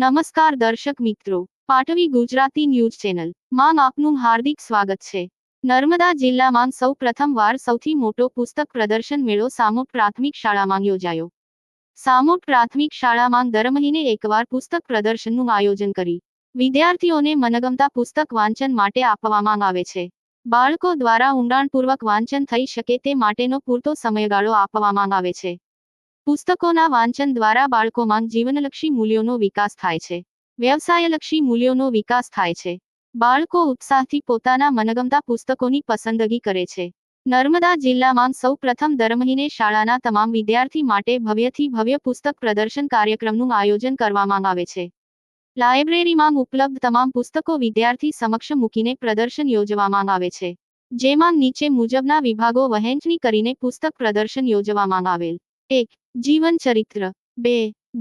નમસ્કાર દર્શક મિત્રો, પાટવી ગુજરાતી ન્યૂઝ ચેનલ માં આપનું હાર્દિક સ્વાગત છે। નર્મદા જિલ્લામાં સૌ પ્રથમવાર સૌથી મોટો પુસ્તક પ્રદર્શન મેળો સામોદ પ્રાથમિક શાળામાં યોજાયો। સામોદ પ્રાથમિક શાળામાં દર મહિને એકવાર પુસ્તક પ્રદર્શનનું આયોજન કરી વિદ્યાર્થીઓને મનગમતા પુસ્તક વાંચન માટે આપવામાં આવે છે। બાળકો દ્વારા ઊંડાણપૂર્વક વાંચન થઈ શકે તે માટેનો પૂરતો સમયગાળો આપવામાં આવે છે। પુસ્તકોના વાંચન દ્વારા બાળકોમાં જીવનલક્ષી મૂલ્યોનો વિકાસ થાય છે, વ્યવસાયલક્ષી મૂલ્યોનો વિકાસ થાય છે। બાળકો ઉત્સાહથી પોતાના મનગમતા પુસ્તકોની પસંદગી કરે છે। નર્મદા જિલ્લામાં સૌ પ્રથમ દર મહિને શાળાના તમામ વિદ્યાર્થી માટે ભવ્યથી ભવ્ય પુસ્તક પ્રદર્શન કાર્યક્રમનું આયોજન કરવામાં આવે છે। લાઇબ્રેરીમાં ઉપલબ્ધ તમામ પુસ્તકો વિદ્યાર્થી સમક્ષ મૂકીને પ્રદર્શન યોજવામાં આવે છે, જેમાં નીચે મુજબના વિભાગો વહેંચણી કરીને પુસ્તક પ્રદર્શન યોજવામાં આવેલ। 1. જીવન ચરિત્ર 2.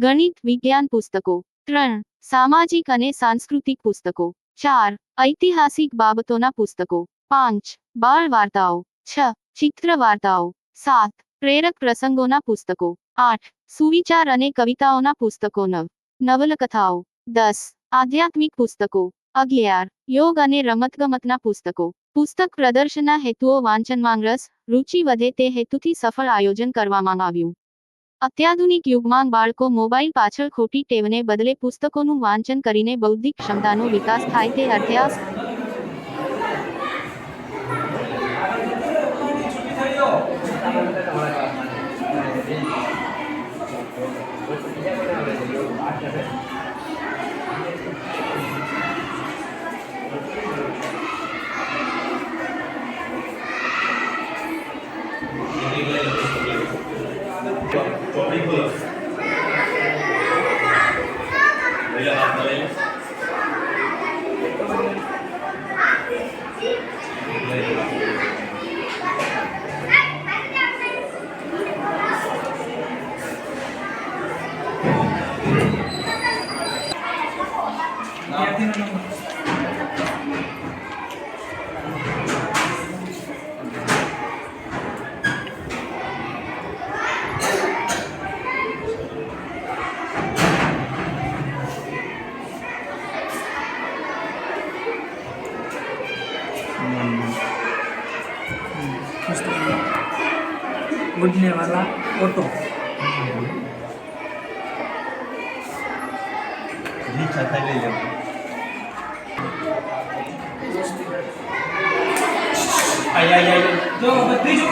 ગણિત વિજ્ઞાન પુસ્તકો 3. સામાજિક અને સાંસ્કૃતિક પુસ્તકો 4. ઐતિહાસિક બાબતોના પુસ્તકો 5. બાળ વાર્તાઓ 6. ચિત્ર વાર્તાઓ 7. પ્રેરક પ્રસંગોના પુસ્તકો 8. સુવિચાર અને કવિતાઓના પુસ્તકો 9. નવલકથાઓ 10. આધ્યાત્મિક પુસ્તકો 11. યોગ અને રમતગમતના પુસ્તકો। પુસ્તક પ્રદર્શનના હેતુઓ વાંચનમાં રસ, રુચિ વધે તે હેતુથી સફળ આયોજન કરવામાં આવ્યું। અત્યાધુનિક યુગમાં બાળકો મોબાઈલ પાછળ ખોટી ટેવને બદલે પુસ્તકોનું વાંચન કરીને બૌદ્ધિક ક્ષમતાનો વિકાસ થાય તે અર્થે उड़ने वाला ऑटो आई आई आई जो बत्ती जो